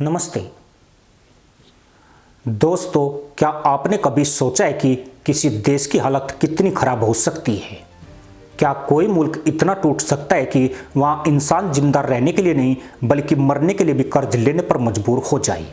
नमस्ते दोस्तों, क्या आपने कभी सोचा है कि किसी देश की हालत कितनी खराब हो सकती है? क्या कोई मुल्क इतना टूट सकता है कि वहां इंसान जिंदा रहने के लिए नहीं बल्कि मरने के लिए भी कर्ज लेने पर मजबूर हो जाए?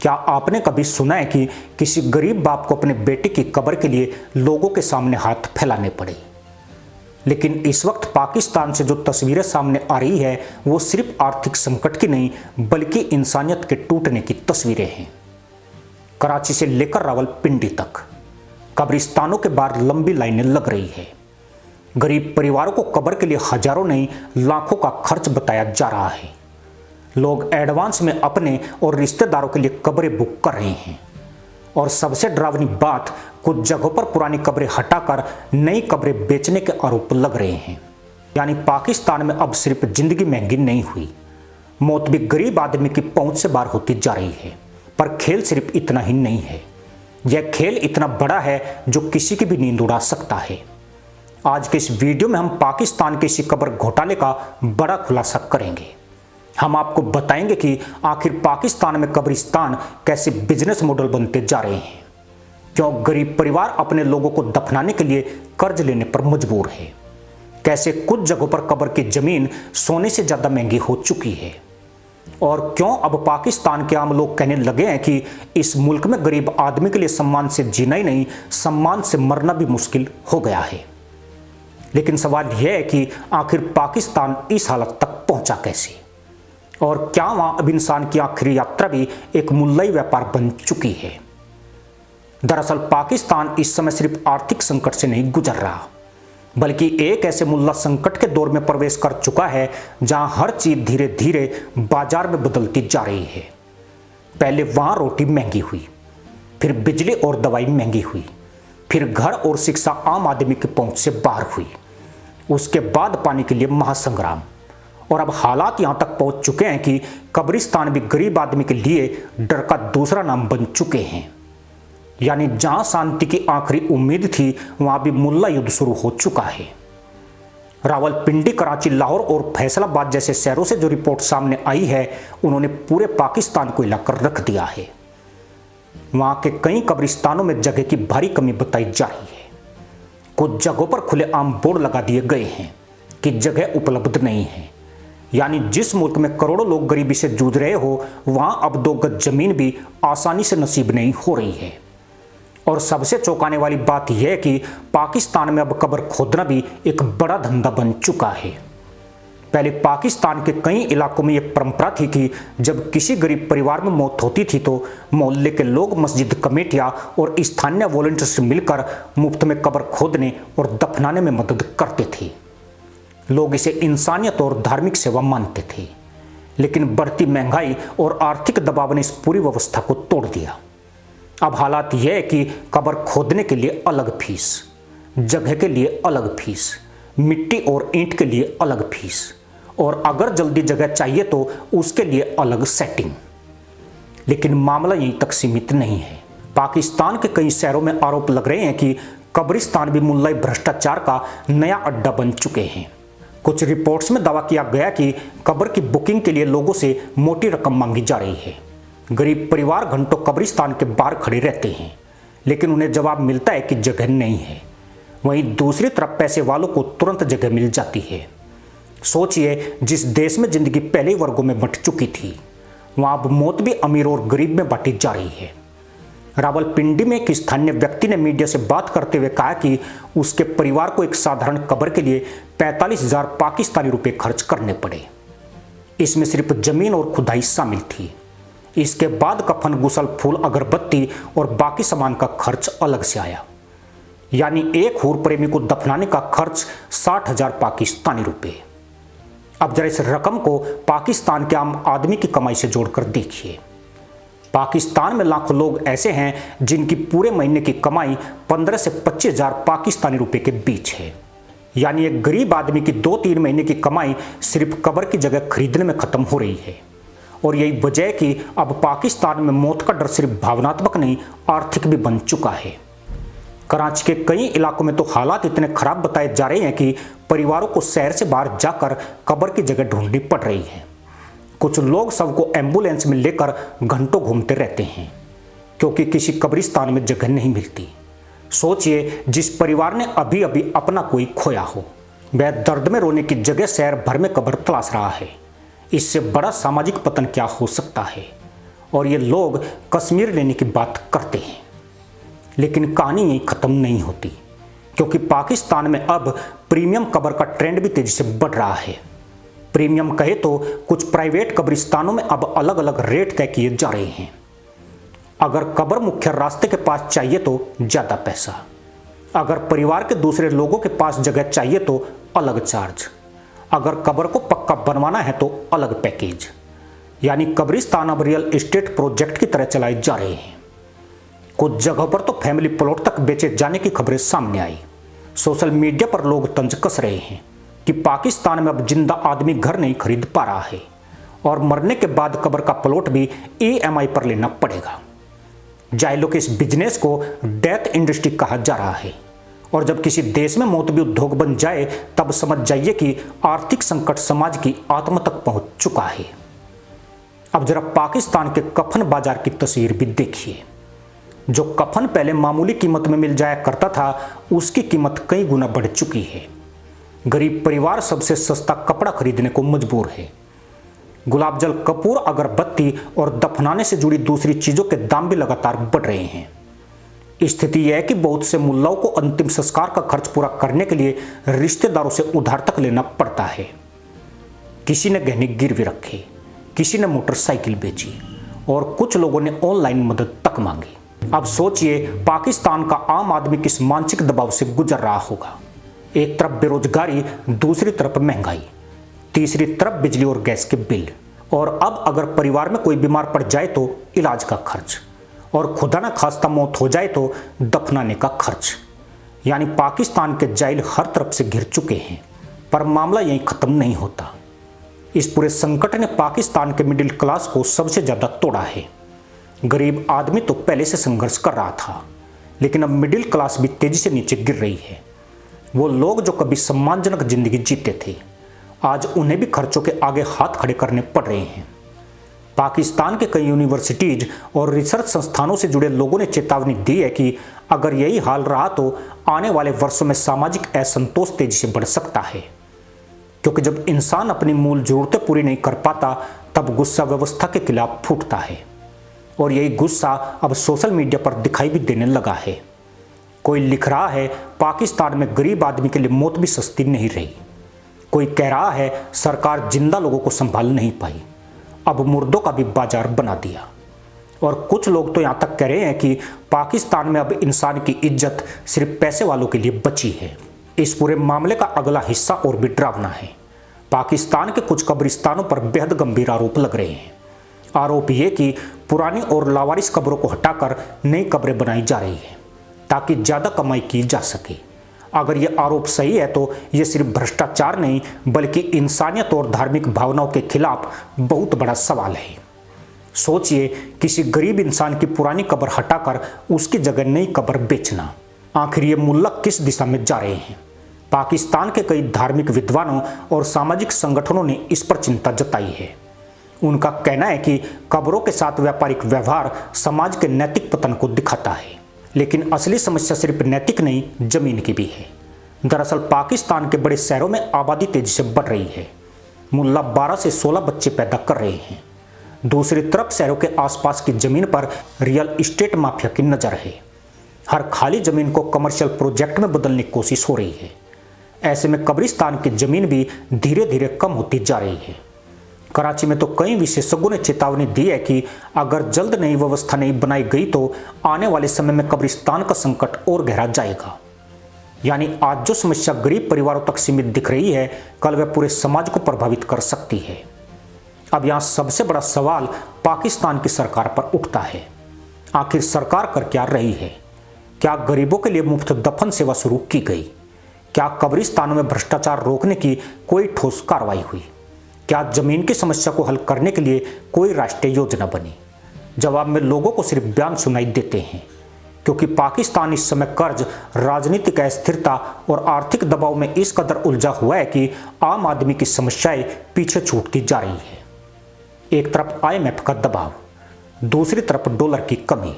क्या आपने कभी सुना है कि किसी गरीब बाप को अपने बेटे की कब्र के लिए लोगों के सामने हाथ फैलाने पड़े? लेकिन इस वक्त पाकिस्तान से जो तस्वीरें सामने आ रही है वो सिर्फ आर्थिक संकट की नहीं बल्कि इंसानियत के टूटने की तस्वीरें हैं। कराची से लेकर रावलपिंडी तक कब्रिस्तानों के बाहर लंबी लाइनें लग रही है। गरीब परिवारों को कब्र के लिए हजारों नहीं लाखों का खर्च बताया जा रहा है। लोग एडवांस में अपने और रिश्तेदारों के लिए कब्रें बुक कर रहे हैं और सबसे डरावनी बात, कुछ जगहों पर पुरानी कब्रें हटाकर नई कब्रें बेचने के आरोप लग रहे हैं। यानी पाकिस्तान में अब सिर्फ जिंदगी महंगी नहीं हुई, मौत भी गरीब आदमी की पहुंच से बाहर होती जा रही है। पर खेल सिर्फ इतना ही नहीं है, यह खेल इतना बड़ा है जो किसी की भी नींद उड़ा सकता है। आज के इस वीडियो में हम पाकिस्तान के इसी कब्र घोटाले का बड़ा खुलासा करेंगे। हम आपको बताएंगे कि आखिर पाकिस्तान में कब्रिस्तान कैसे बिजनेस मॉडल बनते जा रहे हैं, क्यों गरीब परिवार अपने लोगों को दफनाने के लिए कर्ज लेने पर मजबूर है, कैसे कुछ जगहों पर कब्र की जमीन सोने से ज्यादा महंगी हो चुकी है, और क्यों अब पाकिस्तान के आम लोग कहने लगे हैं कि इस मुल्क में गरीब आदमी के लिए सम्मान से जीना ही नहीं, सम्मान से मरना भी मुश्किल हो गया है। लेकिन सवाल यह है कि आखिर पाकिस्तान इस हालत तक पहुंचा कैसे, और क्या वहां अब इंसान की आखिरी यात्रा भी एक मुल्लाई व्यापार बन चुकी है? दरअसल पाकिस्तान इस समय सिर्फ आर्थिक संकट से नहीं गुजर रहा बल्कि एक ऐसे मुल्ला संकट के दौर में प्रवेश कर चुका है जहां हर चीज धीरे धीरे बाजार में बदलती जा रही है। पहले वहां रोटी महंगी हुई, फिर बिजली और दवाई महंगी हुई, फिर घर और शिक्षा आम आदमी की पहुंच से बाहर हुई, उसके बाद पानी के लिए महासंग्राम, और अब हालात यहां तक पहुंच चुके हैं कि कब्रिस्तान भी गरीब आदमी के लिए डर का दूसरा नाम बन चुके हैं। यानी जहां शांति की आखिरी उम्मीद थी वहां भी मुल्ला युद्ध शुरू हो चुका है। रावलपिंडी, कराची, लाहौर और फैसलाबाद जैसे शहरों से जो रिपोर्ट सामने आई है उन्होंने पूरे पाकिस्तान को हिलाकर रख दिया है। वहां के कई कब्रिस्तानों में जगह की भारी कमी बताई जा रही है। कुछ जगहों पर खुलेआम बोर्ड लगा दिए गए हैं कि जगह उपलब्ध नहीं है। यानी जिस मुल्क में करोड़ों लोग गरीबी से जूझ रहे हो वहां अब 2 गज जमीन भी आसानी से नसीब नहीं हो रही है। और सबसे चौंकाने वाली बात यह है कि पाकिस्तान में अब कब्र खोदना भी एक बड़ा धंधा बन चुका है। पहले पाकिस्तान के कई इलाकों में एक परंपरा थी कि जब किसी गरीब परिवार में मौत होती थी तो मोहल्ले के लोग, मस्जिद कमेटियां और स्थानीय वॉलंटियर्स मिलकर मुफ्त में कब्र खोदने और दफनाने में मदद करते थे। लोग इसे इंसानियत और धार्मिक सेवा मानते थे। लेकिन बढ़ती महंगाई और आर्थिक दबाव ने इस पूरी व्यवस्था को तोड़ दिया। अब हालात यह है कि कब्र खोदने के लिए अलग फीस, जगह के लिए अलग फीस, मिट्टी और ईंट के लिए अलग फीस, और अगर जल्दी जगह चाहिए तो उसके लिए अलग सेटिंग। लेकिन मामला यहीं तक सीमित नहीं है। पाकिस्तान के कई शहरों में आरोप लग रहे हैं कि कब्रिस्तान भी मुल्लाई भ्रष्टाचार का नया अड्डा बन चुके हैं। कुछ रिपोर्ट्स में दावा किया गया कि कब्र की बुकिंग के लिए लोगों से मोटी रकम मांगी जा रही है। गरीब परिवार घंटों कब्रिस्तान के बाहर खड़े रहते हैं लेकिन उन्हें जवाब मिलता है कि जगह नहीं है। वहीं दूसरी तरफ पैसे वालों को तुरंत जगह मिल जाती है। सोचिए, जिस देश में जिंदगी पहले वर्गों में बंट चुकी थी वहां अब मौत भी अमीर और गरीब में बांटी जा रही है। रावलपिंडी में एक स्थानीय व्यक्ति ने मीडिया से बात करते हुए कहा कि उसके परिवार को एक साधारण कब्र के लिए 45,000 पाकिस्तानी रुपए खर्च करने पड़े। इसमें सिर्फ जमीन और खुदाई शामिल थी। इसके बाद कफन, गुसल, फूल, अगरबत्ती और बाकी सामान का खर्च अलग से आया। यानी एक हूर प्रेमी को दफनाने का खर्च 60,000 पाकिस्तानी रुपए। अब जरा इस रकम को पाकिस्तान के आम आदमी की कमाई से जोड़कर देखिए। पाकिस्तान में लाखों लोग ऐसे हैं जिनकी पूरे महीने की कमाई 15 से 25,000 पाकिस्तानी रुपए के बीच है। यानी एक गरीब आदमी की 2-3 महीने की कमाई सिर्फ कब्र की जगह खरीदने में खत्म हो रही है। और यही वजह है कि अब पाकिस्तान में मौत का डर सिर्फ भावनात्मक नहीं, आर्थिक भी बन चुका है। कराची के कई इलाकों में तो हालात इतने खराब बताए जा रहे हैं कि परिवारों को शहर से बाहर जाकर कब्र की जगह ढूंढनी पड़ रही है। कुछ लोग सबको एम्बुलेंस में लेकर घंटों घूमते रहते हैं क्योंकि किसी कब्रिस्तान में जगह नहीं मिलती। सोचिए, जिस परिवार ने अभी अभी अपना कोई खोया हो, वह दर्द में रोने की जगह शहर भर में कब्र तलाश रहा है। इससे बड़ा सामाजिक पतन क्या हो सकता है। और ये लोग कश्मीर लेने की बात करते हैं, लेकिन कहानी यहीं खत्म नहीं होती, क्योंकि पाकिस्तान में अब प्रीमियम कब्र का ट्रेंड भी तेजी से बढ़ रहा है। प्रीमियम कहे तो कुछ प्राइवेट कब्रिस्तानों में अब अलग अलग रेट तय किए जा रहे हैं। अगर कब्र मुख्य रास्ते के पास चाहिए तो ज़्यादा पैसा, अगर परिवार के दूसरे लोगों के पास जगह चाहिए तो अलग चार्ज, अगर कब्र को पक्का बनवाना है तो अलग पैकेज। यानी कब्रिस्तान अब रियल एस्टेट प्रोजेक्ट की तरह चलाए जा रहे हैं। कुछ जगहों पर तो फैमिली प्लॉट तक बेचे जाने की खबरें सामने आई। सोशल मीडिया पर लोग तंज कस रहे हैं कि पाकिस्तान में अब जिंदा आदमी घर नहीं खरीद पा रहा है और मरने के बाद कब्र का प्लॉट भी EMI पर लेना पड़ेगा। जायलों के इस बिजनेस को डेथ इंडस्ट्री कहा जा रहा है, और जब किसी देश में मौत भी उद्योग बन जाए तब समझ जाइए कि आर्थिक संकट समाज की आत्मा तक पहुंच चुका है। अब जरा पाकिस्तान के कफन बाजार की तस्वीर भी देखिए। जो कफन पहले मामूली कीमत में मिल जाया करता था, उसकी कीमत कई गुना बढ़ चुकी है। गरीब परिवार सबसे सस्ता कपड़ा खरीदने को मजबूर है। गुलाब जल, कपूर, अगरबत्ती और दफनाने से जुड़ी दूसरी चीजों के दाम भी लगातार बढ़ रहे हैं। स्थिति यह है कि बहुत से मुल्लाओं को अंतिम संस्कार का खर्च पूरा करने के लिए रिश्तेदारों से उधार तक लेना पड़ता है। किसी ने गहने गिरवी रखे, किसी ने मोटरसाइकिल बेची और कुछ लोगों ने ऑनलाइन मदद तक मांगी। अब सोचिए, पाकिस्तान का आम आदमी किस मानसिक दबाव से गुजर रहा होगा। एक तरफ बेरोजगारी, दूसरी तरफ महंगाई, तीसरी तरफ बिजली और गैस के बिल, और अब अगर परिवार में कोई बीमार पड़ जाए तो इलाज का खर्च, और खुदा न खास्ता मौत हो जाए तो दफनाने का खर्च। यानी पाकिस्तान के जाइल हर तरफ से घिर चुके हैं, पर मामला यहीं खत्म नहीं होता। इस पूरे संकट ने पाकिस्तान के मिडिल क्लास को सबसे ज्यादा तोड़ा है। गरीब आदमी तो पहले से संघर्ष कर रहा था, लेकिन अब मिडिल क्लास भी तेजी से नीचे गिर रही है। वो लोग जो कभी सम्मानजनक जिंदगी जीते थे, आज उन्हें भी खर्चों के आगे हाथ खड़े करने पड़ रहे हैं। पाकिस्तान के कई यूनिवर्सिटीज और रिसर्च संस्थानों से जुड़े लोगों ने चेतावनी दी है कि अगर यही हाल रहा तो आने वाले वर्षों में सामाजिक असंतोष तेजी से बढ़ सकता है, क्योंकि जब इंसान अपनी मूल जरूरतें पूरी नहीं कर पाता तब गुस्सा व्यवस्था के खिलाफ फूटता है, और यही गुस्सा अब सोशल मीडिया पर दिखाई भी देने लगा है। कोई लिख रहा है, पाकिस्तान में गरीब आदमी के लिए मौत भी सस्ती नहीं रही। कोई कह रहा है, सरकार जिंदा लोगों को संभाल नहीं पाई, अब मुर्दों का भी बाजार बना दिया। और कुछ लोग तो यहाँ तक कह रहे हैं कि पाकिस्तान में अब इंसान की इज्जत सिर्फ पैसे वालों के लिए बची है। इस पूरे मामले का अगला हिस्सा और भी डरावना है। पाकिस्तान के कुछ कब्रिस्तानों पर बेहद गंभीर आरोप लग रहे हैं। आरोप ये कि पुरानी और लावारिस कब्रों को हटाकर नई कब्रें बनाई जा रही हैं ताकि ज़्यादा कमाई की जा सके। अगर ये आरोप सही है तो ये सिर्फ भ्रष्टाचार नहीं बल्कि इंसानियत और धार्मिक भावनाओं के खिलाफ बहुत बड़ा सवाल है। सोचिए, किसी गरीब इंसान की पुरानी कब्र हटाकर उसकी जगह नई कब्र बेचना। आखिर ये मुल्ला किस दिशा में जा रहे हैं? पाकिस्तान के कई धार्मिक विद्वानों और सामाजिक संगठनों ने इस पर चिंता जताई है। उनका कहना है कि कब्रों के साथ व्यापारिक व्यवहार समाज के नैतिक पतन को दिखाता है, लेकिन असली समस्या सिर्फ नैतिक नहीं, जमीन की भी है। दरअसल पाकिस्तान के बड़े शहरों में आबादी तेजी से बढ़ रही है। मुल्ला 12 से 16 बच्चे पैदा कर रहे हैं। दूसरी तरफ शहरों के आसपास की जमीन पर रियल एस्टेट माफिया की नजर है। हर खाली जमीन को कमर्शियल प्रोजेक्ट में बदलने की कोशिश हो रही है। ऐसे में कब्रिस्तान की जमीन भी धीरे धीरे कम होती जा रही है। कराची में तो कई विशेषज्ञों ने चेतावनी दी है कि अगर जल्द नई व्यवस्था नहीं बनाई गई तो आने वाले समय में कब्रिस्तान का संकट और गहरा जाएगा। यानी आज जो समस्या गरीब परिवारों तक सीमित दिख रही है, कल वह पूरे समाज को प्रभावित कर सकती है। अब यहाँ सबसे बड़ा सवाल पाकिस्तान की सरकार पर उठता है। आखिर सरकार कर क्या रही है? क्या गरीबों के लिए मुफ्त दफन सेवा शुरू की गई? क्या कब्रिस्तानों में भ्रष्टाचार रोकने की कोई ठोस कार्रवाई हुई? क्या जमीन की समस्या को हल करने के लिए कोई राष्ट्रीय योजना बनी? जवाब में लोगों को सिर्फ बयान सुनाई देते हैं, क्योंकि पाकिस्तान इस समय कर्ज, राजनीतिक अस्थिरता और आर्थिक दबाव में इस कदर उलझा हुआ है कि आम आदमी की समस्याएं पीछे छूटती जा रही है। एक तरफ IMF का दबाव, दूसरी तरफ डॉलर की कमी,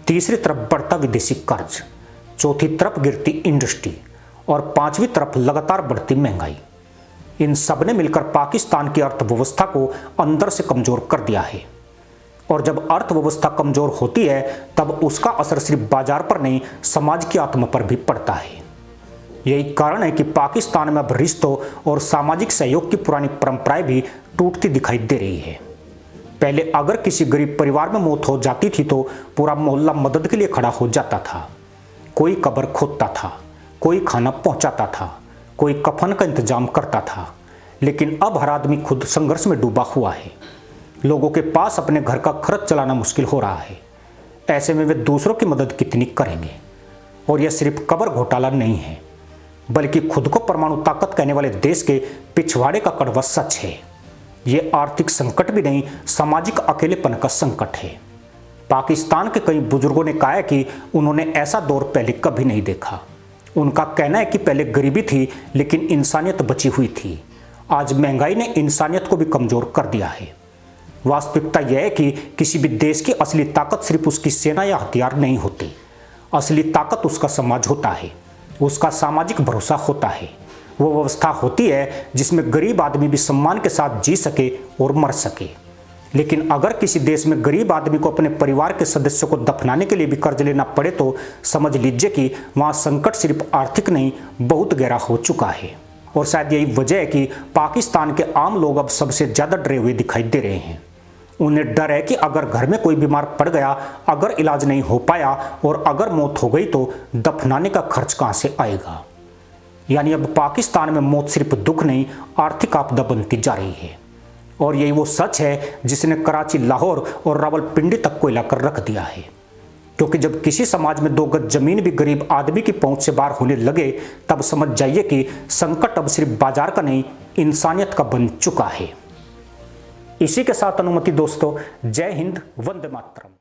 तीसरी तरफ बढ़ता विदेशी कर्ज, चौथी तरफ गिरती इंडस्ट्री और पांचवी तरफ लगातार बढ़ती महंगाई। इन सब ने मिलकर पाकिस्तान की अर्थव्यवस्था को अंदर से कमजोर कर दिया है। और जब अर्थव्यवस्था कमजोर होती है तब उसका असर सिर्फ बाजार पर नहीं, समाज की आत्मा पर भी पड़ता है। यही कारण है कि पाकिस्तान में अब रिश्तों और सामाजिक सहयोग की पुरानी परंपराएं भी टूटती दिखाई दे रही है। पहले अगर किसी गरीब परिवार में मौत हो जाती थी तो पूरा मोहल्ला मदद के लिए खड़ा हो जाता था। कोई कब्र खोदता था, कोई खाना पहुंचाता था, कोई कफन का इंतजाम करता था। लेकिन अब हर आदमी खुद संघर्ष में डूबा हुआ है। लोगों के पास अपने घर का खर्च चलाना मुश्किल हो रहा है। ऐसे में वे दूसरों की मदद कितनी करेंगे। और यह सिर्फ कब्र घोटाला नहीं है, बल्कि खुद को परमाणु ताकत कहने वाले देश के पिछवाड़े का कड़वा सच है। ये आर्थिक संकट भी नहीं, सामाजिक अकेलेपन का संकट है। पाकिस्तान के कई बुजुर्गों ने कहा है कि उन्होंने ऐसा दौर पहले कभी नहीं देखा। उनका कहना है कि पहले गरीबी थी लेकिन इंसानियत बची हुई थी। आज महंगाई ने इंसानियत को भी कमजोर कर दिया है। वास्तविकता यह है कि किसी भी देश की असली ताकत सिर्फ उसकी सेना या हथियार नहीं होती। असली ताकत उसका समाज होता है, उसका सामाजिक भरोसा होता है। वो व्यवस्था होती है जिसमें गरीब आदमी भी सम्मान के साथ जी सके और मर सके। लेकिन अगर किसी देश में गरीब आदमी को अपने परिवार के सदस्यों को दफनाने के लिए भी कर्ज लेना पड़े तो समझ लीजिए कि वहाँ संकट सिर्फ आर्थिक नहीं, बहुत गहरा हो चुका है। और शायद यही वजह है कि पाकिस्तान के आम लोग अब सबसे ज़्यादा डरे हुए दिखाई दे रहे हैं। उन्हें डर है कि अगर घर में कोई बीमार पड़ गया, अगर इलाज नहीं हो पाया और अगर मौत हो गई तो दफनाने का खर्च कहाँ से आएगा। यानी अब पाकिस्तान में मौत सिर्फ दुख नहीं, आर्थिक आपदा बनती जा रही है। और यही वो सच है जिसने कराची, लाहौर और रावलपिंडी तक को हिलाकर रख दिया है। क्योंकि जब किसी समाज में 2 गज जमीन भी गरीब आदमी की पहुंच से बाहर होने लगे तब समझ जाइए कि संकट अब सिर्फ बाजार का नहीं, इंसानियत का बन चुका है। इसी के साथ अनुमति दोस्तों, जय हिंद, वंदे मातरम।